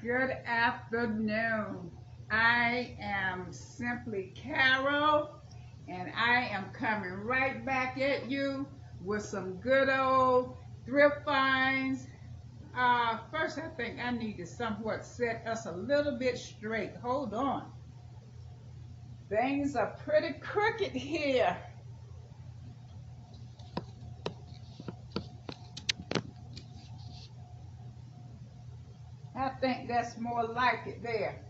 Good afternoon. I am simply Carol, and I am coming right back at you with some good old thrift finds. First, I think I need to somewhat set us a little bit straight. Hold on. Things are pretty crooked here. I think that's more like it there.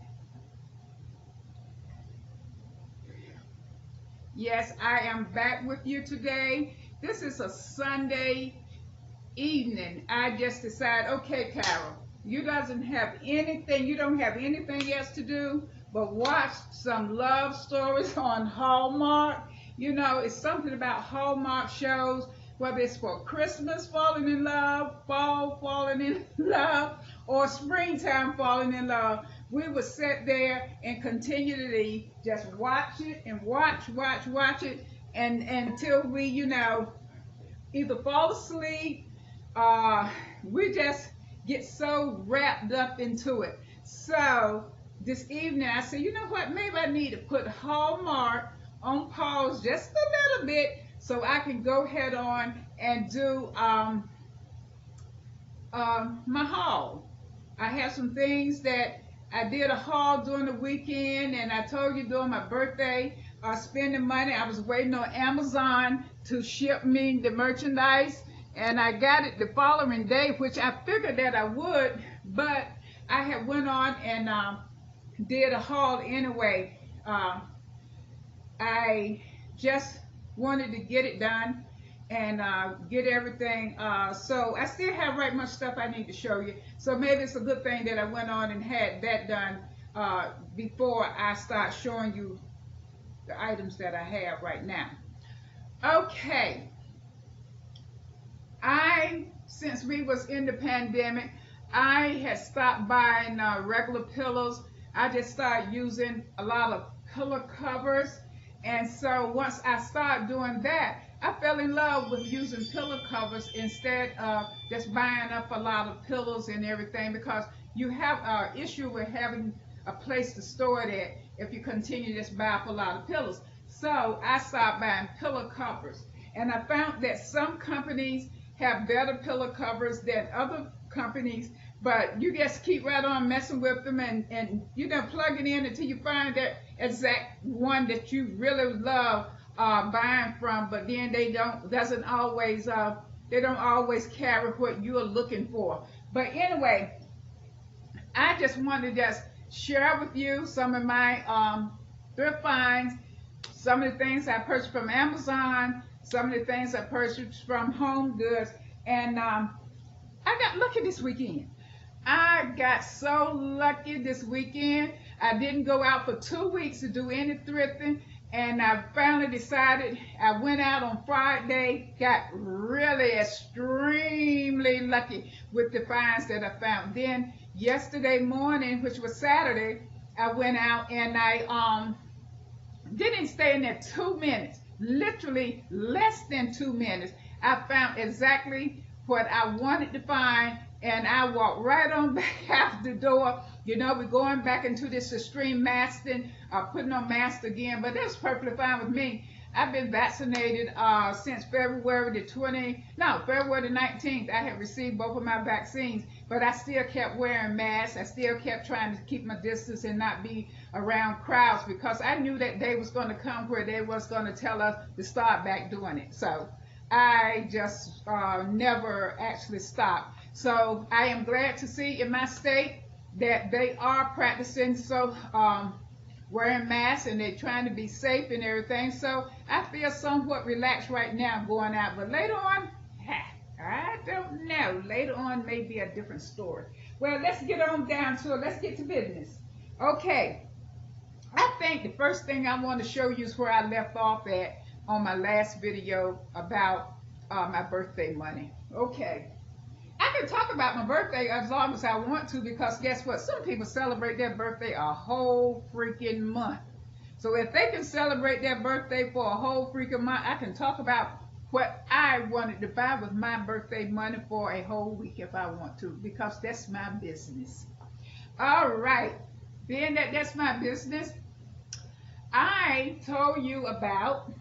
Yes, I am back with you today. This is a Sunday evening. I just decided, okay, Carol, you don't have anything else to do but watch some love stories on Hallmark. You know, it's something about Hallmark shows, whether it's for Christmas falling in love, fall falling in love, or springtime falling in love. We would sit there and continually just watch it and watch it, and until we, either fall asleep. We just get so wrapped up into it. So this evening I said, you know what, maybe I need to put Hallmark on pause just a little bit so I can go head on and do my haul. I have some things that I did a haul during the weekend, and I told you during my birthday, spending money. I was waiting on Amazon to ship me the merchandise, and I got it the following day, which I figured that I would, but I had went on and did a haul anyway. I just wanted to get it done and get everything. So I still have right much stuff I need to show you. So maybe it's a good thing that I went on and had that done before I start showing you the items that I have right now. Okay. Since we was in the pandemic, I had stopped buying regular pillows. I just started using a lot of pillow covers. And so once I started doing that, I fell in love with using pillow covers instead of just buying up a lot of pillows and everything, because you have an issue with having a place to store it at if you continue to just buy up a lot of pillows. So I started buying pillow covers, and I found that some companies have better pillow covers than other companies, but you just keep right on messing with them and plug it in until you find that exact one that you really love buying from. But then they don't always carry what you are looking for. But anyway, I just wanted to just share with you some of my thrift finds, some of the things I purchased from Amazon, some of the things I purchased from Home Goods, and I got lucky this weekend. I got so lucky this weekend. I didn't go out for 2 weeks to do any thrifting, and I finally decided. I went out on Friday, got really extremely lucky with the finds that I found. Then yesterday morning, which was Saturday, I went out and I didn't stay in there 2 minutes, literally less than 2 minutes. I found exactly what I wanted to find, and I walked right on back out the door. You know, we're going back into this extreme masking, putting on masks again, but that's perfectly fine with me. I've been vaccinated since February the 19th. I had received both of my vaccines, but I still kept wearing masks. I still kept trying to keep my distance and not be around crowds, because I knew that day was going to come where they was going to tell us to start back doing it. So I just never actually stopped. So I am glad to see in my state that they are practicing wearing masks, and they're trying to be safe and everything. So I feel somewhat relaxed right now going out. But later on, I don't know. Later on may be a different story. Well, let's get on down to it. Let's get to business. Okay. I think the first thing I want to show you is where I left off at on my last video about my birthday money. Okay. I can talk about my birthday as long as I want to, because guess what? Some people celebrate their birthday a whole freaking month. So if they can celebrate their birthday for a whole freaking month, I can talk about what I wanted to buy with my birthday money for a whole week if I want to, because that's my business. All right. Being that that's my business, I told you about,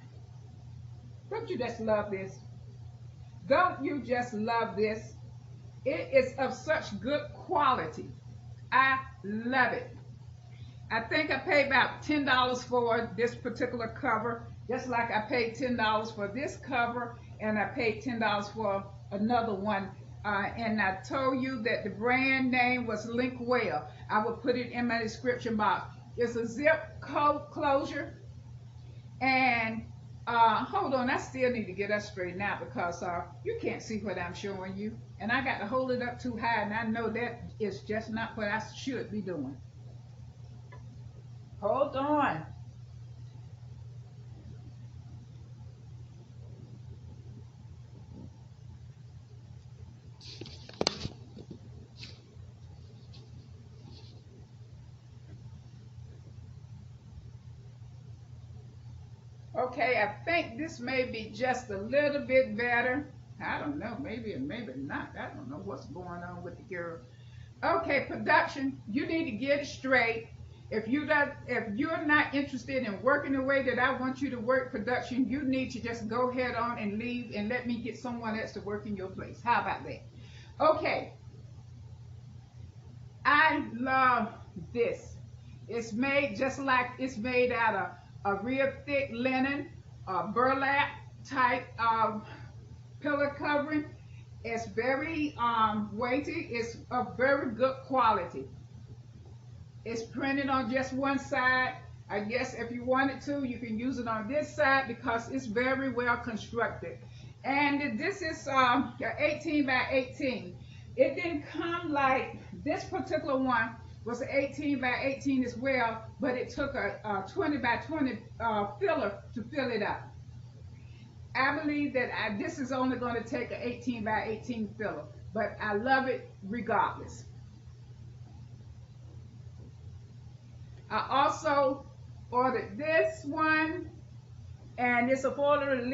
don't you just love this? Don't you just love this? It is of such good quality. I love it. I think I paid about $10 for this particular cover, just like I paid $10 for this cover, and I paid $10 for another one. And I told you that the brand name was Link Well. I will put it in my description box. It's a zip code closure. And hold on, I still need to get that straightened out because you can't see what I'm showing you. And I got to hold it up too high, and I know that is just not what I should be doing. Hold on. Okay, I think this may be just a little bit better. I don't know, maybe and maybe not. I don't know what's going on with the girl. Okay, production, you need to get it straight. If you're not interested in working the way that I want you to work, production, you need to just go ahead on and leave and let me get someone else to work in your place. How about that? Okay. I love this. It's made just like it's made out of a real thick linen, burlap type pillow covering. It's very weighty. It's of very good quality. It's printed on just one side. I guess if you wanted to, you can use it on this side because it's very well constructed. And this is 18 by 18. It didn't come like this particular one was 18 by 18 as well, but it took a 20 by 20 filler to fill it up. I believe that this is only going to take an 18 by 18 filler, but I love it regardless. I also ordered this one, and it's a affordable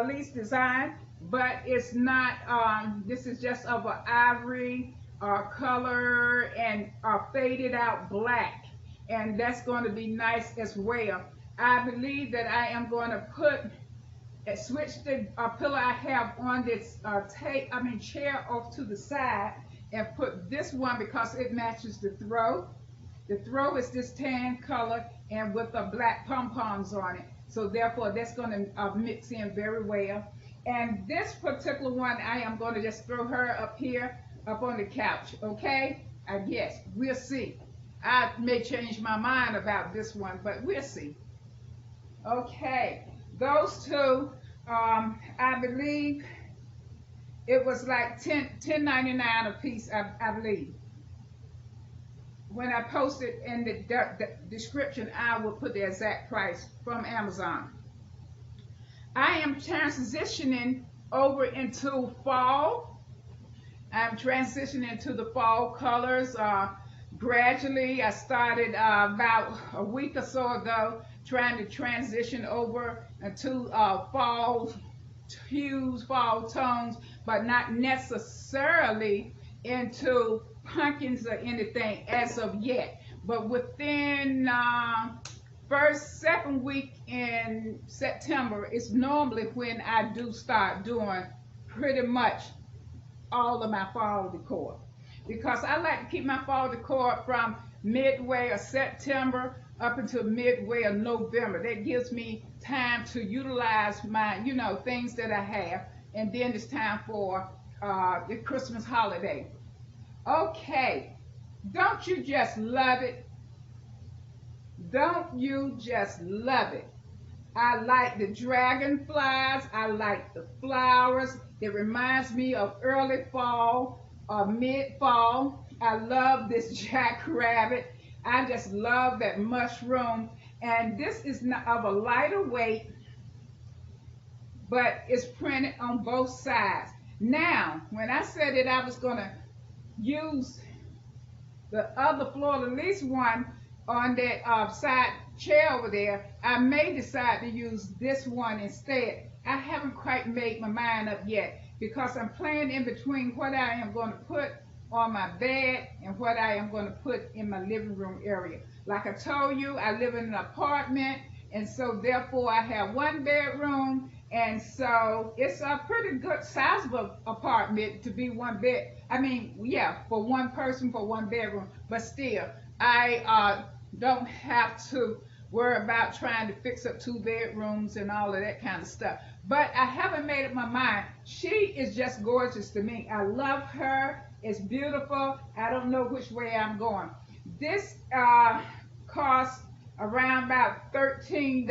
lease design, but it's not, this is just of an ivory color and faded out black, and that's going to be nice as well. I believe that I am going to switch the pillow I have on this chair off to the side and put this one because it matches the throw. The throw is this tan color and with the black pom-poms on it. So therefore that's going to mix in very well. And this particular one, I am going to just throw her up here, up on the couch, okay? I guess. We'll see. I may change my mind about this one, but we'll see. Okay. Those two, I believe it was like $10.99 a piece, I believe. When I post it in the description, I will put the exact price from Amazon. I am transitioning over into fall. I'm transitioning to the fall colors gradually. I started about a week or so ago trying to transition over into fall hues, fall tones, but not necessarily into pumpkins or anything as of yet. But within second week in September is normally when I do start doing pretty much all of my fall decor, because I like to keep my fall decor from midway of September up until midway of November. That gives me time to utilize my, things that I have, and then it's time for the Christmas holiday. Okay, don't you just love it? Don't you just love it? I like the dragonflies. I like the flowers. It reminds me of early fall or mid-fall. I love this jackrabbit. I just love that mushroom. And this is not of a lighter weight, but it's printed on both sides. Now, when I said that I was going to use the other fleur-de-lis one on that side chair over there, I may decide to use this one instead. I haven't quite made my mind up yet because I'm playing in between what I am going to put on my bed and what I am going to put in my living room area. Like I told you, I live in an apartment, and so therefore I have one bedroom, and so it's a pretty good sizable apartment to be one bed. I mean, yeah, for one person for one bedroom, but still, I don't have to worry about trying to fix up two bedrooms and all of that kind of stuff. But I haven't made up my mind. She is just gorgeous to me. I love her. It's beautiful. I don't know which way I'm going. This costs around about $13.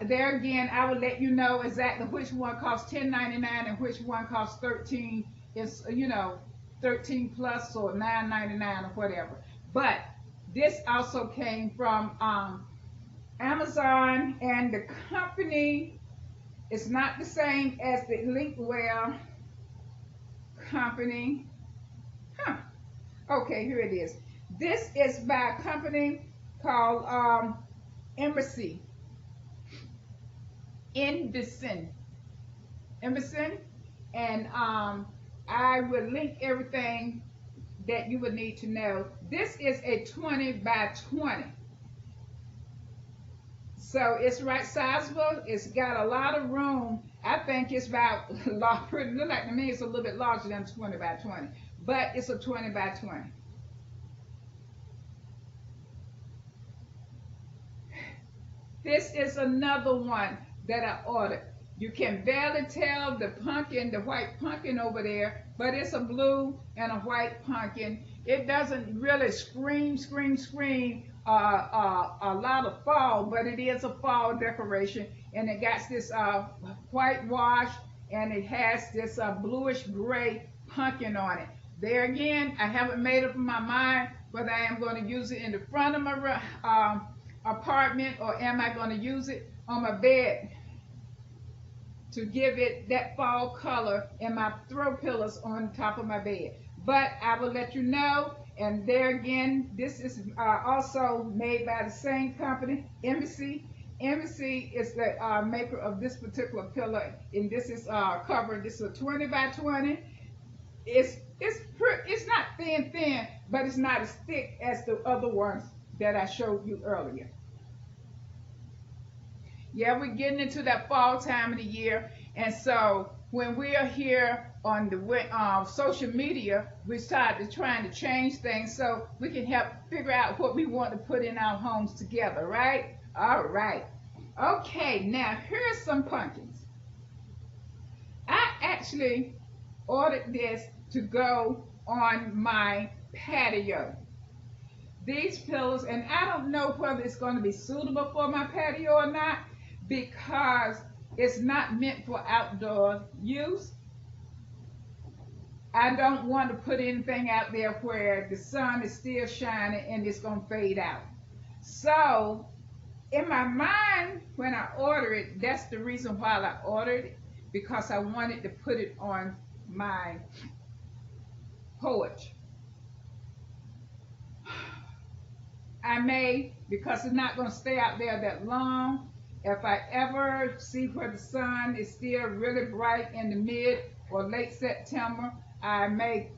There again, I will let you know exactly which one costs $10.99 and which one costs $13. It's, you know, 13 plus or $9.99 or whatever. But this also came from Amazon, and the company is not the same as the Linkware company. Okay, here it is. This is by a company called Emvency. Emvency, and I will link everything that you would need to know. This is a 20 by 20. So it's right sizable. It's got a lot of room. I think it's about, pretty, look like to me it's a little bit larger than 20 by 20. But it's a 20 by 20. This is another one that I ordered. You can barely tell the pumpkin, the white pumpkin over there, but it's a blue and a white pumpkin. It doesn't really scream a lot of fall, but it is a fall decoration, and it got this whitewash, and it has this bluish gray pumpkin on it. There again, I haven't made up my mind whether I am going to use it in the front of my apartment, or am I going to use it on my bed to give it that fall color in my throw pillows on top of my bed. But I will let you know. And there again, this is also made by the same company, Emvency. Emvency is the maker of this particular pillow, and this is covered. This is a 20 by 20. It's not thin, but it's not as thick as the other ones that I showed you earlier. Yeah, we're getting into that fall time of the year, and so when we are here on the social media, we started trying to change things so we can help figure out what we want to put in our homes together, right? All right. Okay, now here's some pumpkins. I actually ordered this to go on my patio. These pillows, and I don't know whether it's going to be suitable for my patio or not, because it's not meant for outdoor use. I don't want to put anything out there where the sun is still shining and it's going to fade out. So in my mind, when I ordered it, that's the reason why I ordered it, because I wanted to put it on my porch. I may, because it's not going to stay out there that long. If I ever see where the sun is still really bright in the mid or late September, I may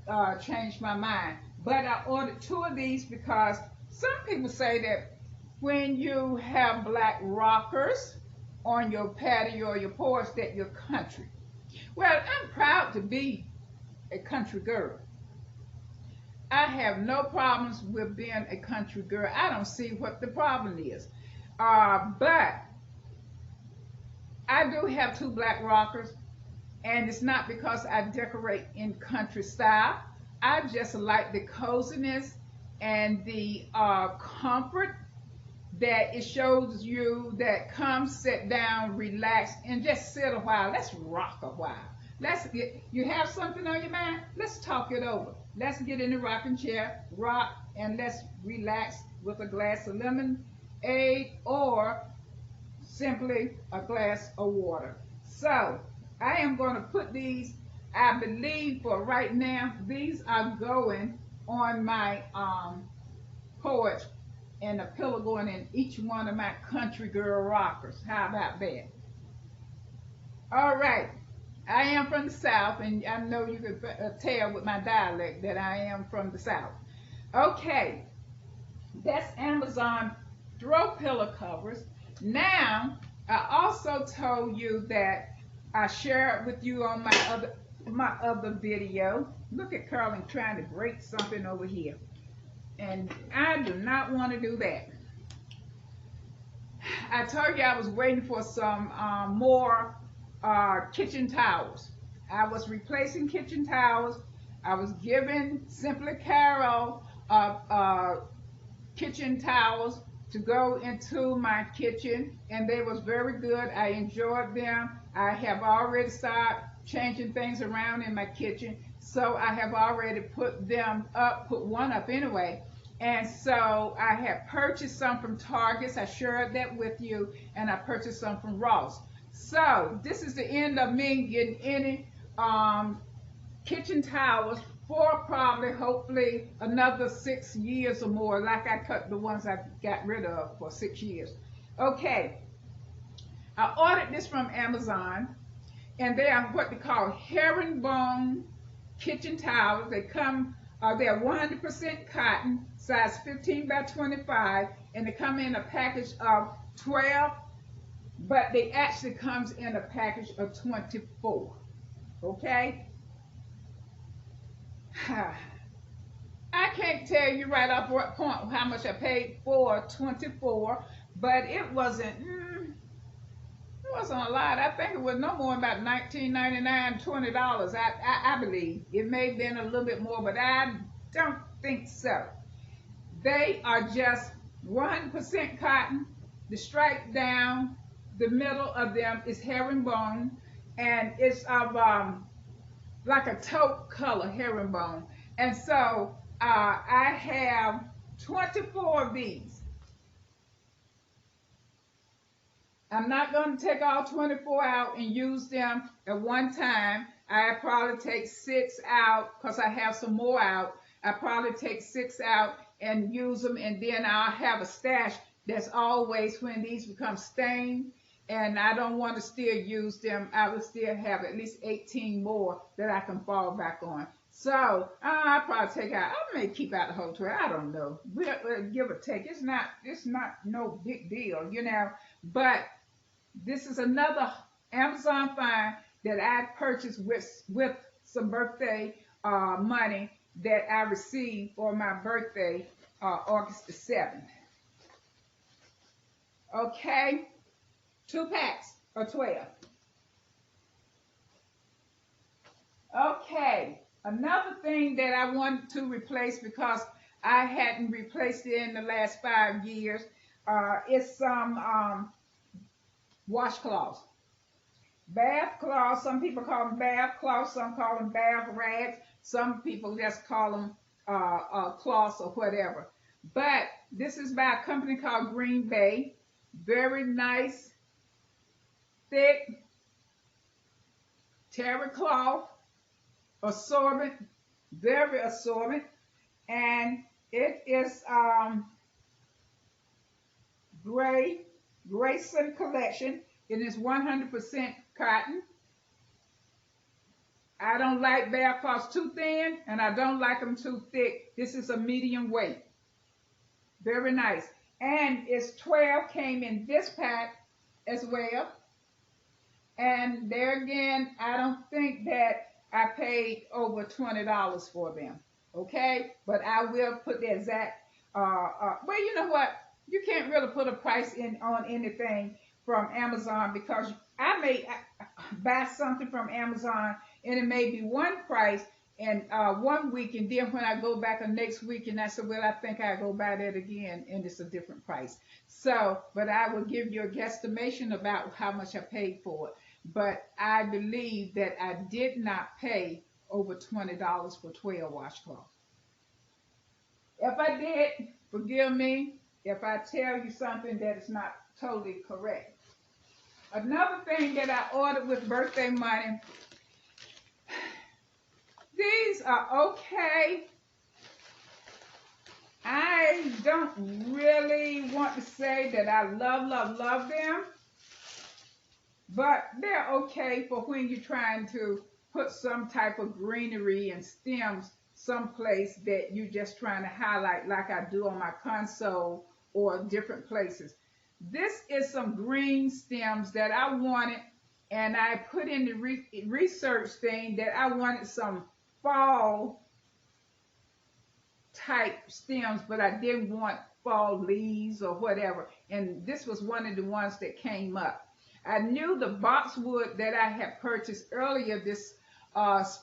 change my mind. But I ordered 2 of these because some people say that when you have black rockers on your patio or your porch that you're country. Well, I'm proud to be a country girl. I have no problems with being a country girl. I don't see what the problem is. But I do have 2 black rockers, and it's not because I decorate in country style. I just like the coziness and the comfort that it shows you, that come sit down, relax, and just sit a while. Let's rock a while. You have something on your mind? Let's talk it over. Let's get in the rocking chair, rock, and let's relax with a glass of lemonade or simply a glass of water. So I am going to put these, I believe for right now, these are going on my porch, and a pillow going in each one of my country girl rockers. How about that? All right. I I am from the South, and I know you could tell with my dialect that I am from the South. Okay, that's Amazon throw pillow covers. Now, I also told you that I shared with you on my other video. Look at Carlin trying to break something over here, and I do not want to do that. I told you I was waiting for some more kitchen towels. I was replacing kitchen towels. I was giving Simply Carol kitchen towels to go into my kitchen, and they was very good. I enjoyed them. I have already started changing things around in my kitchen, so I have already put them up, put one up anyway. And so I had purchased some from Target. I shared that with you, and I purchased some from Ross. So this is the end of me getting any kitchen towels for probably, hopefully, another 6 years or more, like I cut the ones I got rid of for 6 years. Okay, I ordered this from Amazon, and they are what they call herringbone kitchen towels. They come, they're 100% cotton, size 15 by 25, and they come in a package of 12, but they actually comes in a package of 24. Okay? I can't tell you right off what point how much I paid for 24, but it wasn't a lot. I think it was no more about $19.99, $20. I believe it may have been a little bit more, but I don't think so. They are just 100% cotton. The stripe down the middle of them is herringbone, and it's of like a taupe color herringbone. And so I have 24 of these. I'm not going to take all 24 out and use them at one time. I probably take 6 out because I have some more out. I probably take 6 out and use them, and then I'll have a stash that's always when these become stained and I don't want to still use them. I will still have at least 18 more that I can fall back on. So I'll probably take out, I may keep out the whole 12. I don't know. We'll give or take. It's not no big deal, you know. But this is another Amazon find that I purchased with some birthday money that I received for my birthday, August the 7th. Okay, 2 packs of 12. Okay, another thing that I wanted to replace because I hadn't replaced it in the last 5 years is some washcloths. Bath cloths, some people call them bath cloths, some call them bath rags, some people just call them cloths or whatever. But this is by a company called Green Bay. Very nice, thick terry cloth, absorbent, very absorbent, and it is Grayson collection. It is 100% cotton. I don't like bath cloths too thin, and I don't like them too thick. This is a medium weight. Very nice. And it's 12, came in this pack as well. And there again, I don't think that I paid over $20 for them. Okay? But I will put the exact, well, you know what? You can't really put a price on anything from Amazon because I may buy something from Amazon and it may be one price and 1 week, and then when I go back the next week and I say, well, I think I'll go buy that again, and it's a different price. So, but I will give you a guesstimation about how much I paid for it. But I believe that I did not pay over $20 for 12 washcloths. If I did, forgive me if I tell you something that is not totally correct. Another thing that I ordered with birthday money, these are okay. I don't really want to say that I love them, but they're okay for when you're trying to put some type of greenery and stems someplace that you're just trying to highlight, like I do on my console or different places. This is some green stems that I wanted, and I put in the research thing that I wanted some fall type stems, but I didn't want fall leaves or whatever. And this was one of the ones that came up. I knew the boxwood that I had purchased earlier this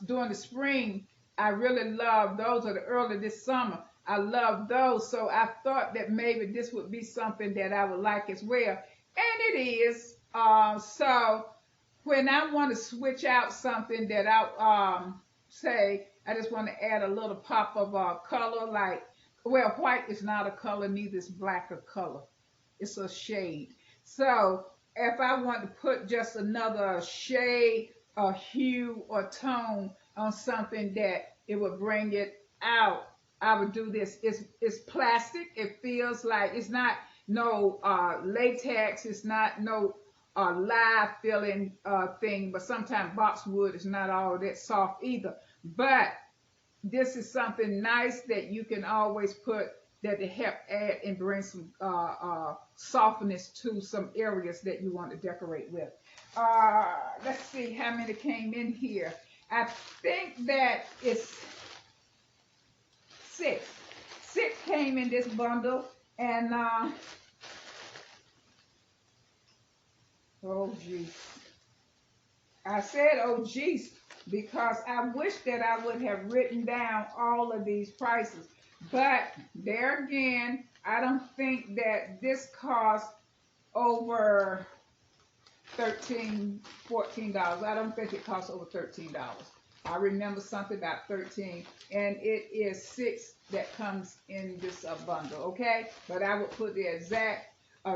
during the spring. I really loved those, or the early this summer. I love those, so I thought that maybe this would be something that I would like as well, and it is. So when I want to switch out something that I say I just want to add a little pop of color, like, well, white is not a color, neither is black a color. It's a shade. So if I want to put just another shade or hue or tone on something that it would bring it out, I would do this. It's plastic. It feels like it's not no latex. It's not no live feeling thing. But sometimes boxwood is not all that soft either. But this is something nice that you can always put that to help add and bring some softness to some areas that you want to decorate with. Let's see how many came in here. I think that it's 6. 6 came in this bundle, and oh geez. I said oh geez because I wish that I would have written down all of these prices. But there again, I don't think that this cost over $13, $14. I don't think it costs over $13. I remember something about 13, and it is 6 that comes in this bundle, okay? But I would put the exact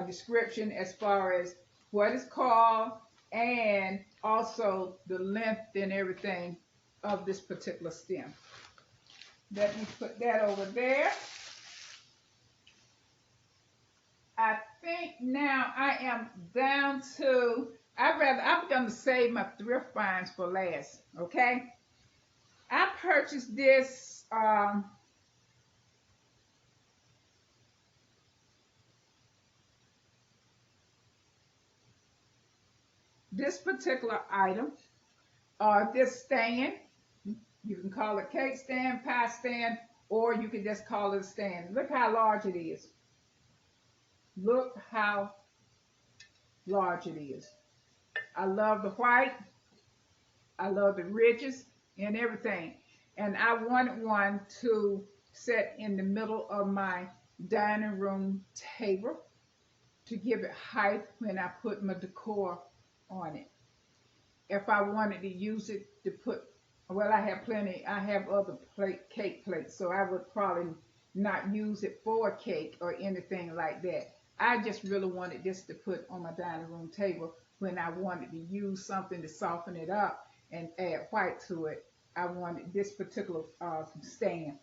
description as far as what it's called and also the length and everything of this particular stem. Let me put that over there. I think now I am down to, I'm going to save my Thrift Finds for last, okay? I purchased this, this particular item, this stand. You can call it cake stand, pie stand, or you can just call it a stand. Look how large it is. Look how large it is. I love the white. I love the ridges and everything. And I wanted one to set in the middle of my dining room table to give it height when I put my decor on it. If I wanted to use it to put, well, I have plenty, I have other cake plates, so I would probably not use it for a cake or anything like that. I just really wanted this to put on my dining room table when I wanted to use something to soften it up and add white to it. I wanted this particular stand.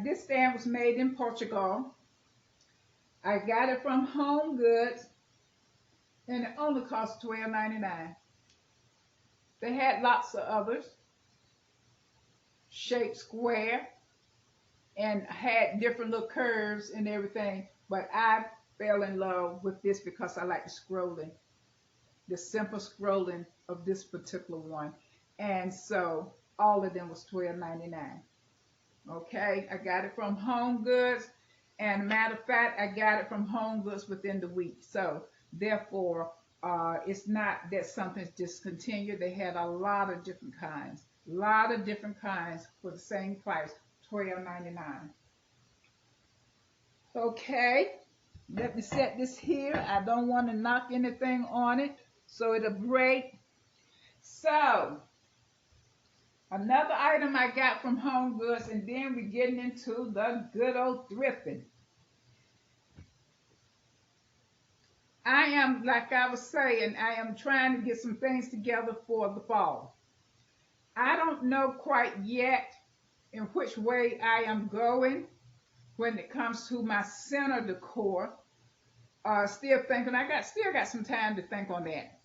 This stand was made in Portugal. I got it from Home Goods, and it only cost $12.99. They had lots of others, shaped square, and had different little curves and everything, but I fell in love with this because I like the scrolling, the simple scrolling of this particular one. And so all of them was $12.99. Okay, I got it from Home Goods, and matter of fact, I got it from Home Goods within the week. So therefore, it's not that something's discontinued. They had a lot of different kinds, for the same price, $12.99. Okay. Let me set this here. I don't want to knock anything on it so it'll break. So, another item I got from Home Goods, and then we're getting into the good old thrifting. I am, like I was saying, I am trying to get some things together for the fall. I don't know quite yet in which way I am going when it comes to my center decor. Still thinking, still got some time to think on that.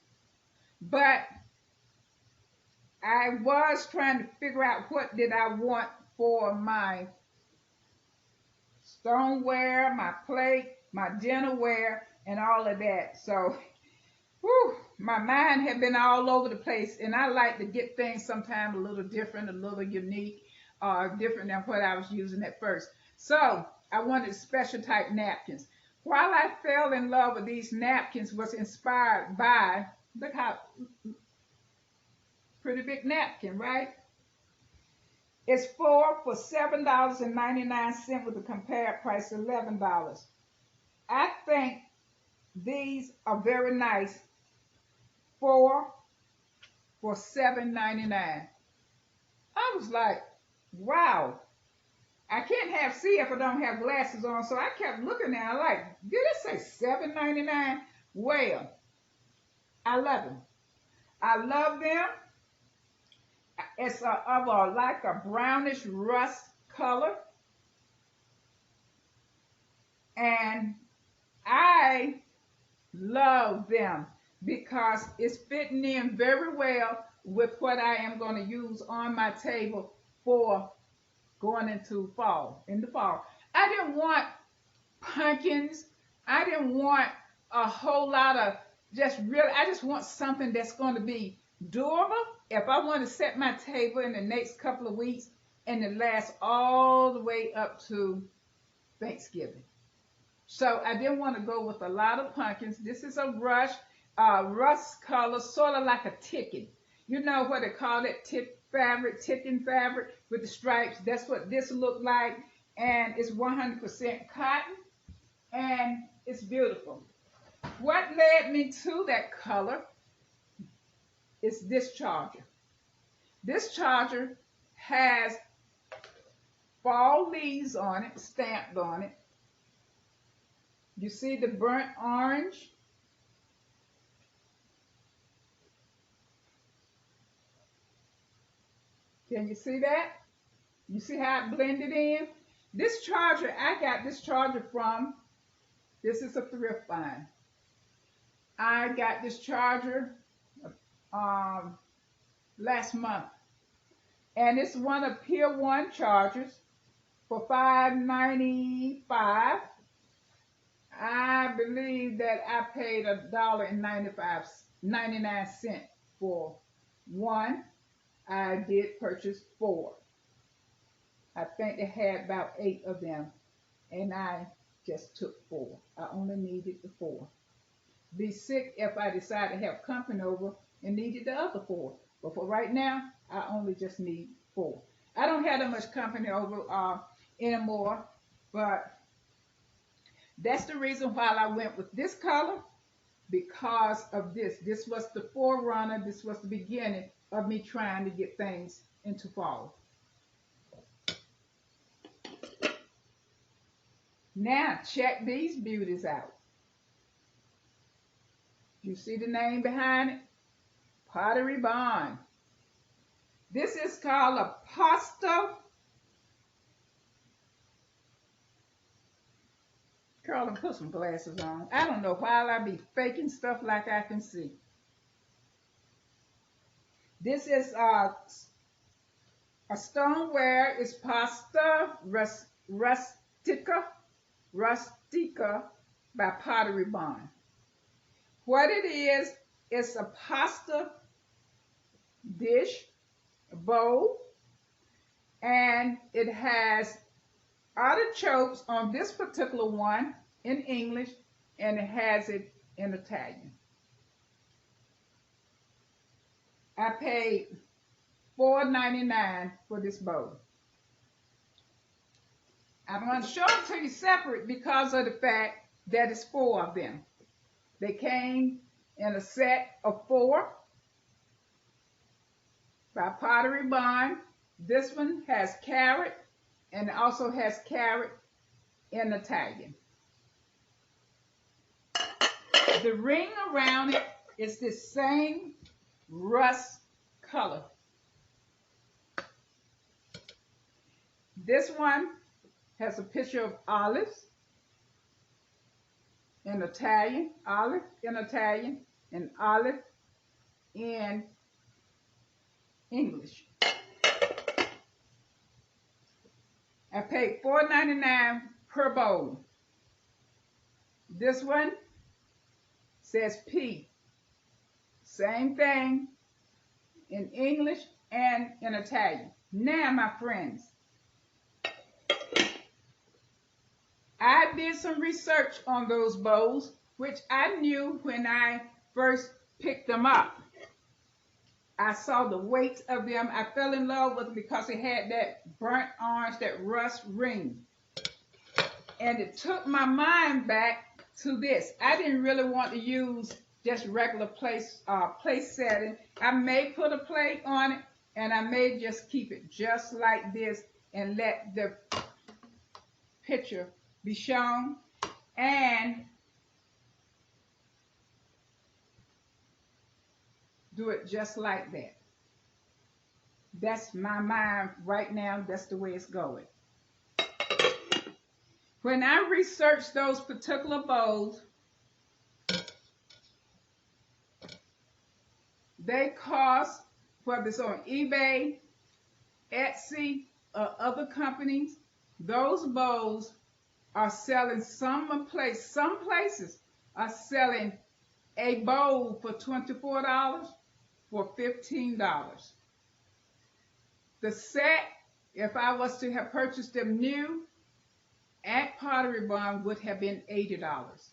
But I was trying to figure out what did I want for my stoneware, my plate, my dinnerware, and all of that. So, whew, my mind had been all over the place, and I like to get things sometimes a little different, a little unique, different than what I was using at first. So, I wanted special type napkins. While I fell in love with these napkins was inspired by, look how pretty big napkin, right? It's four for $7.99 with a compared price of $11. I think these are very nice. Four for $7.99. I was like, wow. I can't see if I don't have glasses on, so I kept looking at it like, did it say $7.99? Well, I love them. I love them. It's like a brownish rust color. And I love them because it's fitting in very well with what I am going to use on my table for going into fall, in the fall. I didn't want pumpkins. I didn't want a whole lot of I just want something that's going to be durable. If I want to set my table in the next couple of weeks and it lasts all the way up to Thanksgiving. So I didn't want to go with a lot of pumpkins. This is a rust color, sort of like a ticking. You know what they call it, ticking fabric with the stripes. That's what this looked like. And it's 100% cotton. And it's beautiful. What led me to that color is this charger. This charger has fall leaves on it, stamped on it. You see the burnt orange? Can you see that? You see how it blended in? This charger, I got this charger from, this is a Thrift Find. I got this charger last month. And it's one of Pier 1 chargers for $5.95. I believe that I paid $1.99 for one. I did purchase 4. I think they had about 8 of them, and I just took 4. I only needed the 4. Be sick if I decide to have company over and needed the other 4. But for right now, I only just need 4. I don't have that much company over anymore, but that's the reason why I went with this color, because of this. This was the forerunner. This was the beginning of me trying to get things into fall. Now, check these beauties out. You see the name behind it? Pottery Barn. This is called a pasta. Carl, put some glasses on. I don't know why I be faking stuff like I can see. This is a stoneware. It's pasta rustica by Pottery Barn. What it is, it's a pasta dish, a bowl, and it has artichokes on this particular one in English, and it has it in Italian. I paid $4.99 for this bowl. I'm going to show it to you separate because of the fact that it's 4 of them. They came in a set of 4 by Pottery Barn. This one has carrot, and it also has carrot in Italian. The ring around it is the same rust color. This one has a picture of olives in Italian, olive in Italian, and olive in English. I paid $4.99 per bowl. This one says P. Same thing in English and in Italian. Now, my friends, I did some research on those bowls, which I knew when I first picked them up. I saw the weight of them. I fell in love with them because it had that burnt orange, that rust ring. And it took my mind back to this. I didn't really want to use just regular place setting. I may put a plate on it, and I may just keep it just like this and let the picture be shown. And do it just like that. That's my mind right now. That's the way it's going. When I researched those particular bowls, they cost, whether it's on eBay, Etsy, or other companies, those bowls are selling, some places are selling a bowl for $24 for $15. The set, if I was to have purchased them new at Pottery Barn, would have been $80.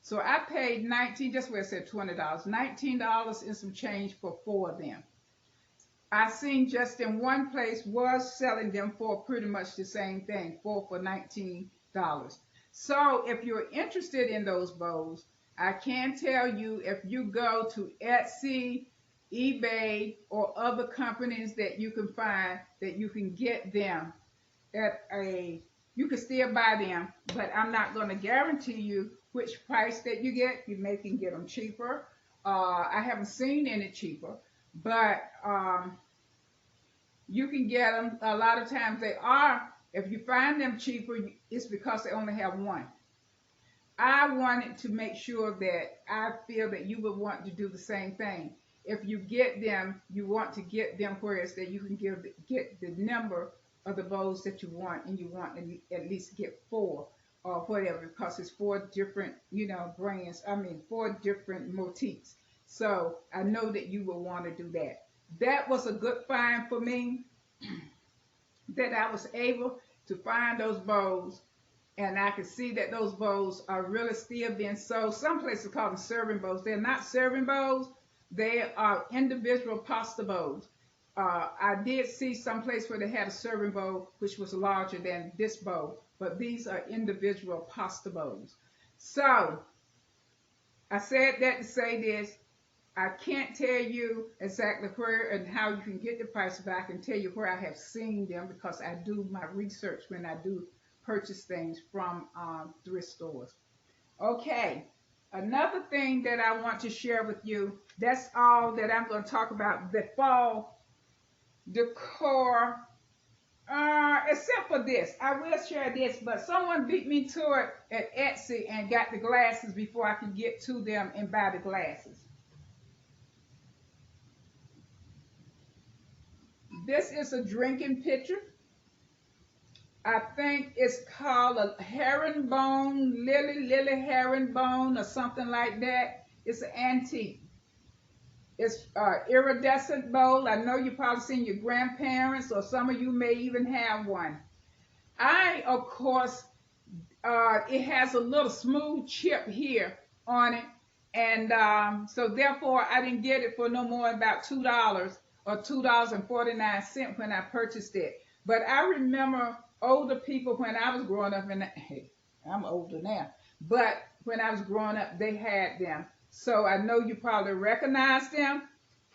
So I paid $19, just where it said $20, $19 and some change for 4 of them. I seen just in one place was selling them for pretty much the same thing, 4 for $19. So if you're interested in those bowls, I can tell you, if you go to Etsy, eBay, or other companies that you can find, that you can get them at you can still buy them, but I'm not going to guarantee you which price that you get. You may can get them cheaper. I haven't seen any cheaper, but you can get them. A lot of times they are. If you find them cheaper, it's because they only have one. I wanted to make sure that I feel that you would want to do the same thing. If you get them, you want to get them where it's that you can get the number of the bowls that you want, and you want to at least get 4 or whatever, because it's 4 different, brands. 4 different motifs. So I know that you will want to do that. That was a good find for me, that I was able to find those bowls, and I can see that those bowls are really still being sold. Some places call them serving bowls. They're not serving bowls. They are individual pasta bowls. I did see some place where they had a serving bowl which was larger than this bowl, but these are individual pasta bowls. So I said that to say this. I can't tell you exactly where and how you can get the price, but I can tell you where I have seen them, because I do my research when I do purchase things from thrift stores. Okay, another thing that I want to share with you, that's all that I'm going to talk about, the fall decor, except for this. I will share this, but someone beat me to it at Etsy and got the glasses before I could get to them and buy the glasses. This is a drinking pitcher. I think it's called a herringbone, lily herringbone, or something like that. It's an antique. It's iridescent bowl. I know you've probably seen your grandparents, or some of you may even have one. Of course, it has a little smooth chip here on it, and so therefore I didn't get it for no more than about $2 or $2.49 when I purchased it. But I remember older people when I was growing up, and hey, I'm older now, but when I was growing up, they had them. So I know you probably recognize them.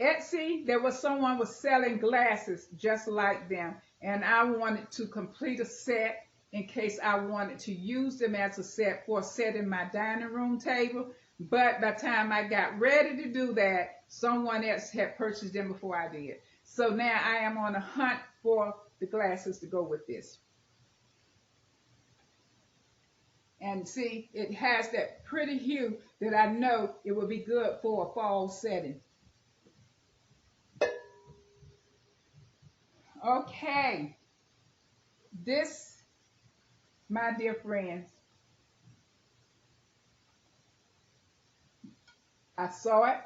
Etsy, there was someone was selling glasses just like them, and I wanted to complete a set in case I wanted to use them as a set for a set in my dining room table. But by the time I got ready to do that, someone else had purchased them before I did. So now I am on a hunt for the glasses to go with this. And see, it has that pretty hue that I know it will be good for a fall setting. Okay, this, my dear friends, I saw it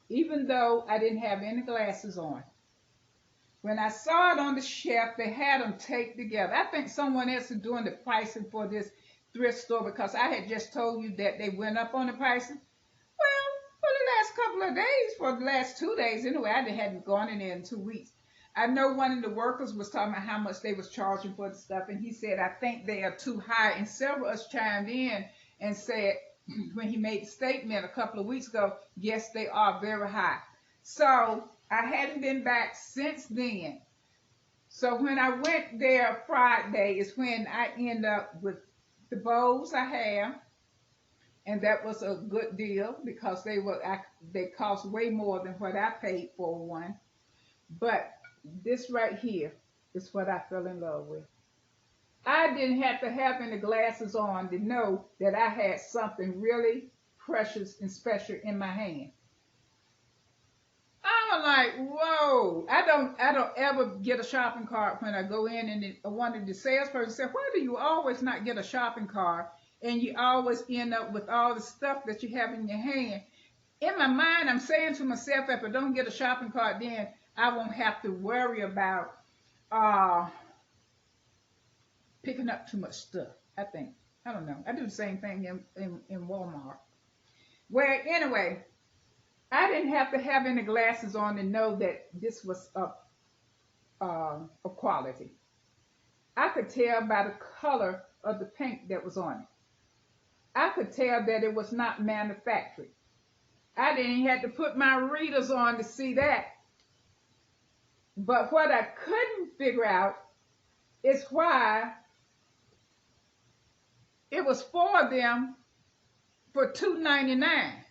even though I didn't have any glasses on. When I saw it on the shelf, they had them taped together. I think someone else is doing the pricing for this thrift store because I had just told you that they went up on the pricing. Well, for the last couple of days, for the last 2 days anyway, I hadn't gone in there in 2 weeks. I know one of the workers was talking about how much they was charging for the stuff, and he said, I think they are too high. And several of us chimed in and said, when he made the statement a couple of weeks ago, yes, they are very high. So I hadn't been back since then. So when I went there Friday is when I end up with the bowls I have, and that was a good deal because they cost way more than what I paid for one. But this right here is what I fell in love with. I didn't have to have any glasses on to know that I had something really precious and special in my hand. I'm like, whoa! I don't ever get a shopping cart when I go in, and one of the salesperson said, why do you always not get a shopping cart and you always end up with all the stuff that you have in your hand? In my mind, I'm saying to myself, if I don't get a shopping cart, then I won't have to worry about picking up too much stuff. I think. I don't know. I do the same thing in Walmart. Well, anyway, I didn't have to have any glasses on to know that this was of quality. I could tell by the color of the paint that was on it. I could tell that it was not manufactured. I didn't have to put my readers on to see that. But what I couldn't figure out is why it was 4 of them for $2.99.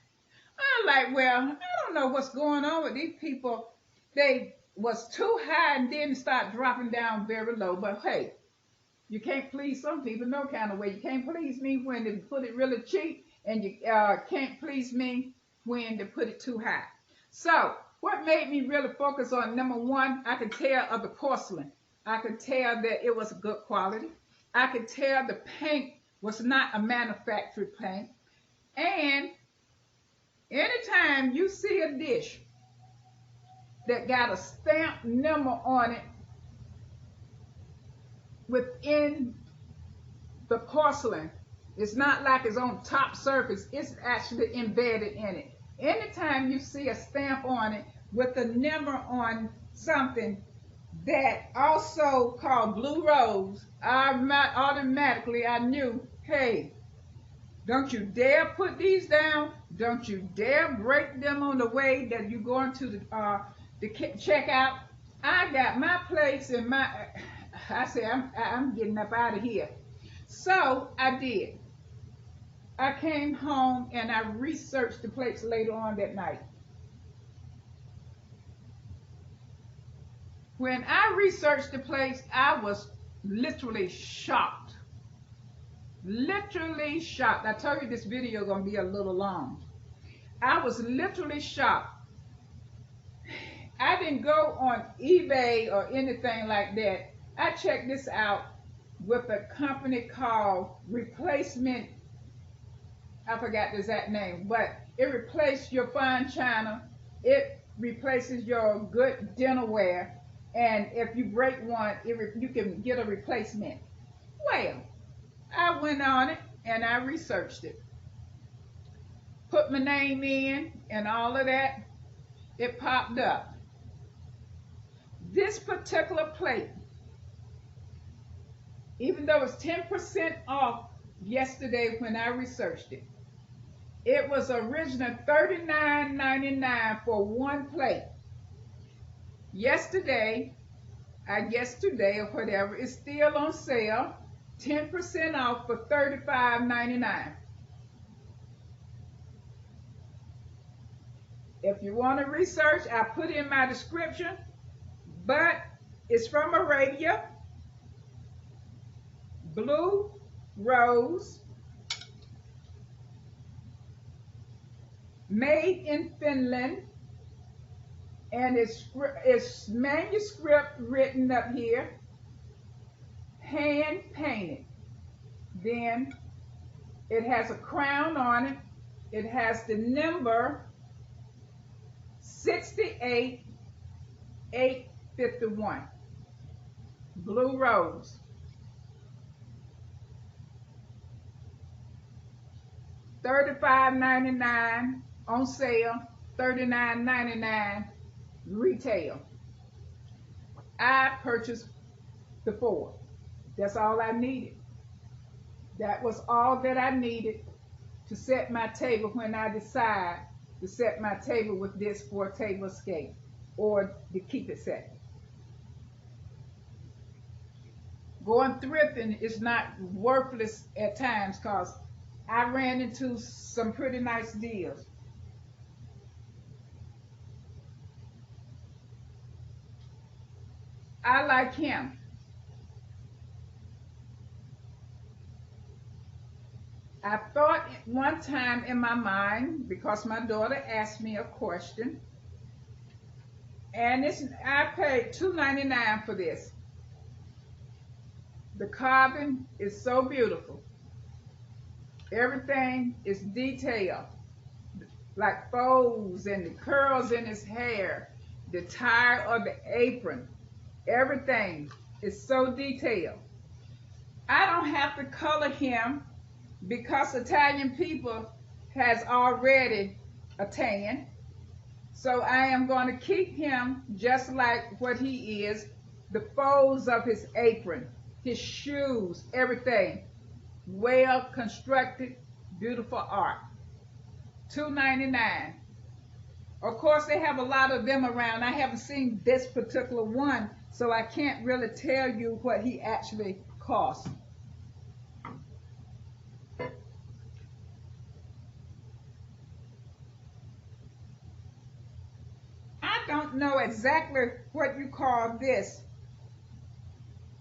I'm like, well, I don't know what's going on with these people. They was too high and then start dropping down very low. But hey, you can't please some people no kind of way. You can't please me when they put it really cheap, and you can't please me when they put it too high. So what made me really focus on, number one, I could tell of the porcelain. I could tell that it was good quality. I could tell the paint was not a manufactured paint. And anytime you see a dish that got a stamped number on it within the porcelain, it's not like it's on top surface, it's actually embedded in it. Anytime you see a stamp on it with a number on something that also called blue rose, automatically I knew, hey, don't you dare put these down. Don't you dare break them on the way that you're going to the checkout. I got my place and I said, I'm getting up out of here. So I did. I came home and I researched the place later on that night. When I researched the place, I was literally shocked. Literally shocked. I told you this video is going to be a little long. I was literally shocked. I didn't go on eBay or anything like that. I checked this out with a company called Replacement. I forgot the exact name, but it replaced your fine china. It replaces your good dinnerware. And if you break one, you can get a replacement. Well, I went on it and I researched it. Put my name in and all of that. It popped up. This particular plate, even though it's 10% off yesterday when I researched it, it was originally $39.99 for one plate. Yesterday, I guess today or whatever, it's still on sale. 10% off for $35.99. If you want to research, I put in my description, but it's from Arabia. Blue rose, made in Finland, And it's manuscript written up here, hand painted. Then it has a crown on it. It has the number 68851. Blue rose. $35.99 on sale, $39.99 retail. I purchased the 4. That's all I needed. That was all that I needed to set my table when I decide to set my table with this for a table scape or to keep it set. Going thrifting is not worthless at times because I ran into some pretty nice deals. I like him. I thought one time in my mind, because my daughter asked me a question, and I paid $2.99 for this. The carving is so beautiful. Everything is detailed, like folds and the curls in his hair, the tie of the apron. Everything is so detailed. I don't have to color him because Italian people has already a tan. So I am going to keep him just like what he is. The folds of his apron, his shoes, everything. Well constructed, beautiful art. $2.99. Of course, they have a lot of them around. I haven't seen this particular one, so I can't really tell you what he actually costs. I don't know exactly what you call this.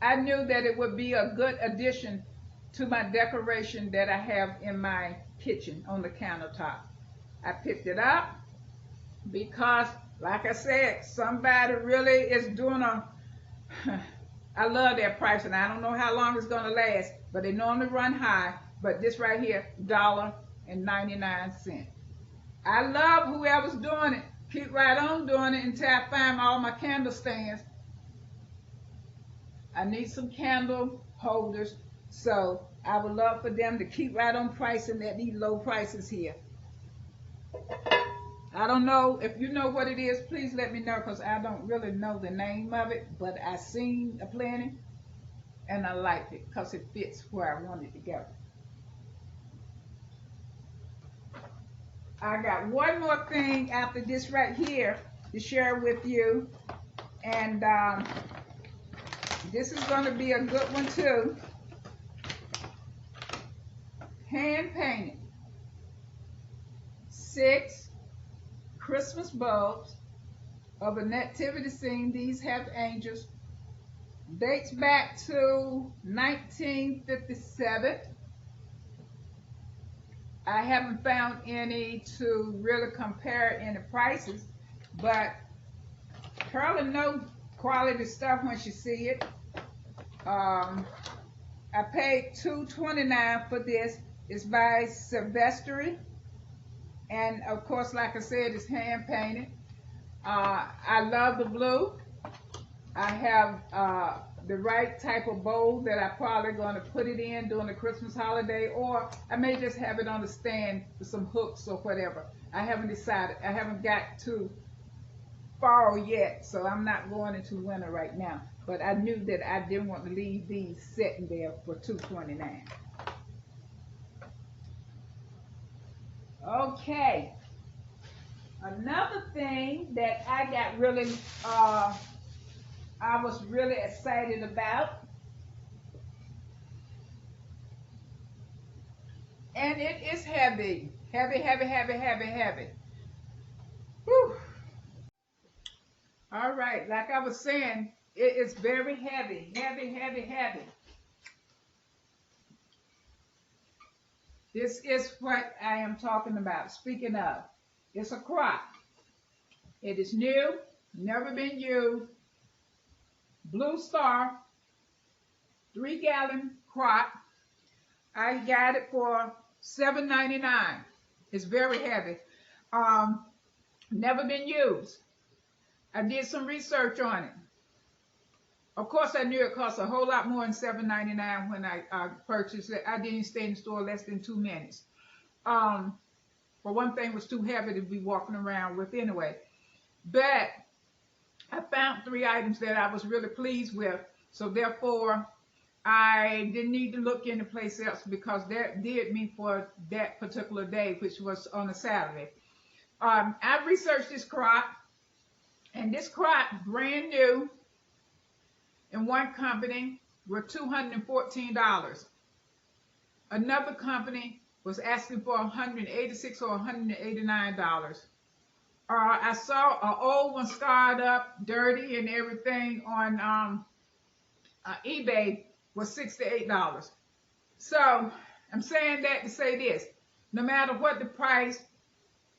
I knew that it would be a good addition to my decoration that I have in my kitchen on the countertop. I picked it up because, like I said, somebody really is doing I love their price, and I don't know how long it's going to last, but they normally run high. But this right here, $1.99. I love whoever's doing it. Keep right on doing it until I find all my candle stands. I need some candle holders, so I would love for them to keep right on pricing at these low prices here. I don't know if you know what it is. Please let me know, because I don't really know the name of it, but I seen a plenty and I liked it because it fits where I want it to go. I got one more thing after this right here to share with you, and this is going to be a good one too. Hand painted 6 Christmas bulbs of a nativity scene. These have angels. Dates back to 1957. I haven't found any to really compare any prices, but Pearl knows quality stuff when she see it. I paid $2.29 for this. It's by Sylvester, and of course, like I said, it's hand painted. I love the blue. I have the right type of bowl that I'm probably going to put it in during the Christmas holiday, or I may just have it on the stand with some hooks or whatever. I haven't decided. I haven't got to fall yet, so I'm not going into winter right now. But I knew that I didn't want to leave these sitting there for $2.29. Okay. Another thing that I got really, I was really excited about, and it is heavy, heavy, heavy, heavy, heavy, heavy. Whew. All right, like I was saying, it is very heavy, heavy, heavy, heavy. This is what I am talking about. Speaking of, it's a CROCK. It is new. never been used, Blue Star, 3-gallon crock. I got it for $7.99. It's very heavy. Never been used. I did some research on it. Of course, I knew it cost a whole lot more than $7.99 when I purchased it. I didn't stay in the store less than 2 minutes. For one thing, it was too heavy to be walking around with anyway. But I found 3 items that I was really pleased with. So therefore, I didn't need to look any place else because that did me for that particular day, which was on a Saturday. I researched this crock, and this crock, brand new, in one company, were $214. Another company was asking for $186 or $189. I saw an old one scarred up, dirty, and everything on eBay was $68. So I'm saying that to say this: no matter what the price,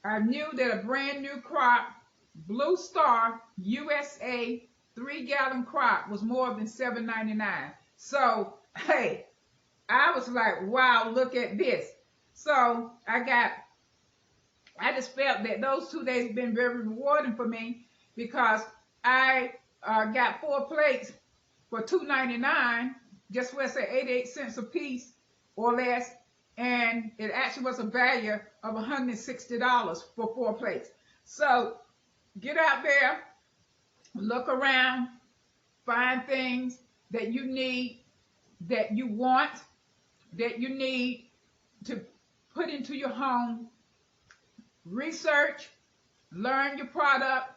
I knew that a brand new crock, Blue Star USA 3-gallon crock, was more than $7.99. So hey, I was like, wow, look at this. So I just felt that those 2 days have been very rewarding for me because I got 4 plates for $2.99, just let's say 88 cents a piece or less, and it actually was a value of $160 for 4 plates. So get out there, look around, find things that you need, that you want, that you need to put into your home. Research, learn your product,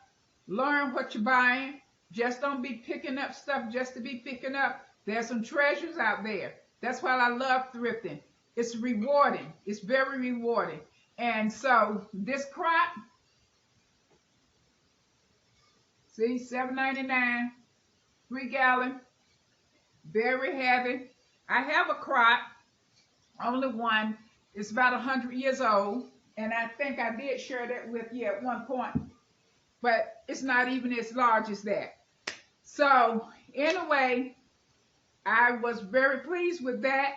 learn what you're buying. Just don't be picking up stuff just to be picking up. There's some treasures out there. That's why I love thrifting. It's rewarding. It's very rewarding. And so this crock, see, $7.99, 3-gallon, very heavy. I have a crock, only one. It's about 100 years old. And I think I did share that with you at one point. But it's not even as large as that. So anyway, I was very pleased with that.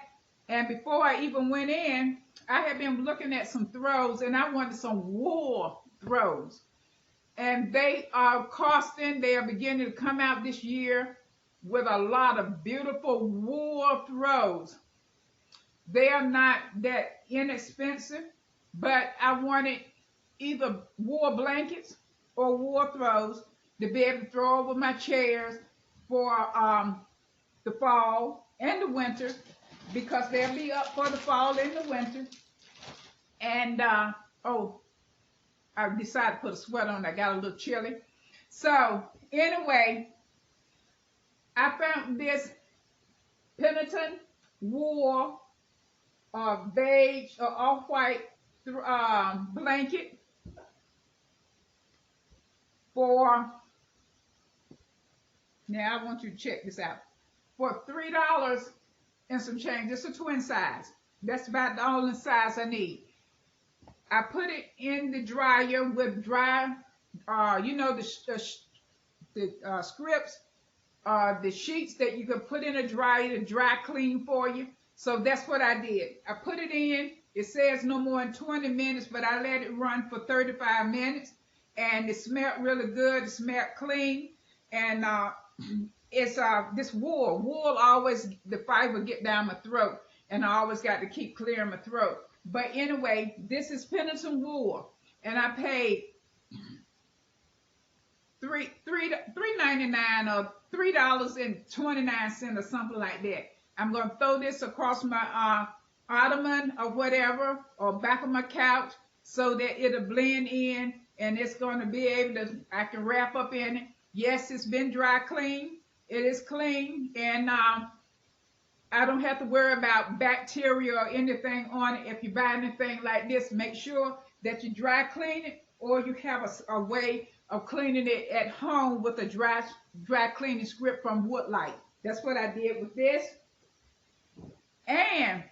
And before I even went in, I had been looking at some throws, and I wanted some wool throws. And they are costing, they are beginning to come out this year with a lot of beautiful wool throws. They are not that inexpensive, but I wanted either wool blankets or wool throws to be able to throw over my chairs for the fall and the winter, because they'll be up for the fall and the winter. And oh, I decided to put a sweater on. I got a little chilly. So anyway, I found this Peniton wool beige or off-white blanket for, now I want you to check this out, for $3 and some change. It's a twin size. That's about the only size I need. I put it in the dryer with dry, you know, the scripts, the sheets that you can put in a dryer to dry clean for you. So that's what I did. I put it in. It says no more than 20 minutes, but I let it run for 35 minutes. And it smelled really good. It smelled clean. And it's this wool. Wool always, the fiber get down my throat. And I always got to keep clearing my throat. But anyway, this is Peniton wool. And I paid $3.99 or $3.29 or something like that. I'm going to throw this across my ottoman or whatever, or back of my couch, so that it'll blend in, and it's going to be able to, I can wrap up in it. Yes, it's been dry clean. It is clean, and I don't have to worry about bacteria or anything on it. If you buy anything like this, make sure that you dry clean it, or you have a way of cleaning it at home with a dry cleaning script from Woodlight. That's what I did with this. And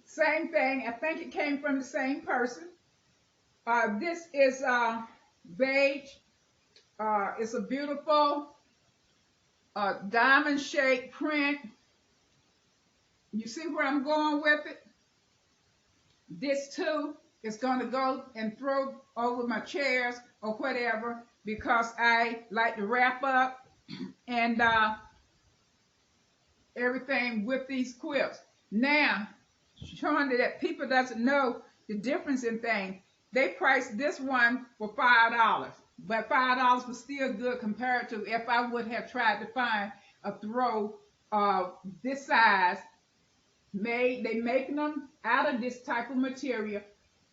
same thing, I think it came from the same person. This is beige. It's a beautiful diamond shaped print. You see where I'm going with it? This too is going to go and throw over my chairs or whatever, because I like to wrap up and everything with these quilts. Now, showing that people doesn't know the difference in things, they priced this one for $5, but $5 was still good compared to if I would have tried to find a throw of this size. They making them out of this type of material,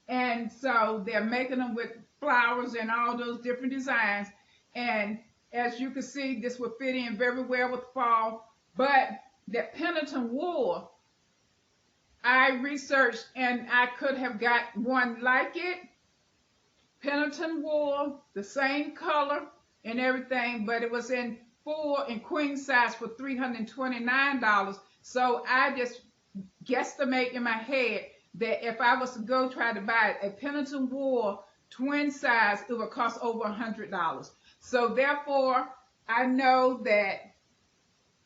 and so they're making them with flowers and all those different designs. And as you can see, this will fit in very well with fall. But that Pendleton wool, I researched and I could have got one like it. Pendleton wool, the same color and everything, but it was in full and queen size for $329. So I just guesstimate in my head that if I was to go try to buy a Pendleton wool twin size, it would cost over $100. So therefore, I know that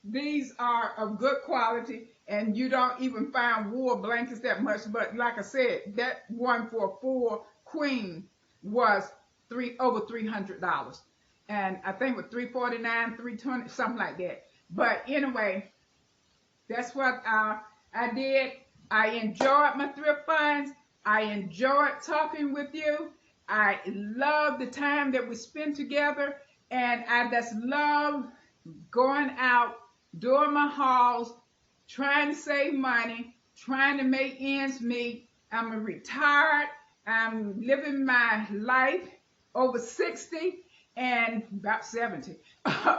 these are of good quality, and you don't even find wool blankets that much. But like I said, that one for a full queen was over $300, and I think with $349, $320, something like that. But anyway, that's what I did. I enjoyed my thrift finds. I enjoyed talking with you. I love the time that we spent together, and I just love going out, doing my hauls, trying to save money, trying to make ends meet. I'm retired. I'm living my life over 60 and about 70,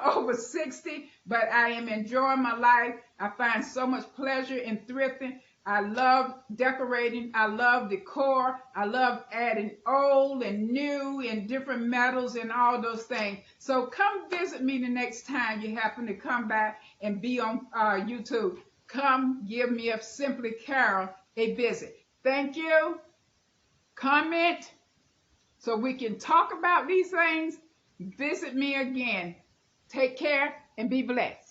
over 60, but I am enjoying my life. I find so much pleasure in thrifting. I love decorating. I love decor. I love adding old and new and different metals and all those things. So come visit me the next time you happen to come back and be on YouTube. Come give me a Simply Carol a visit. Thank you. Comment so we can talk about these things. Visit me again. Take care and be blessed.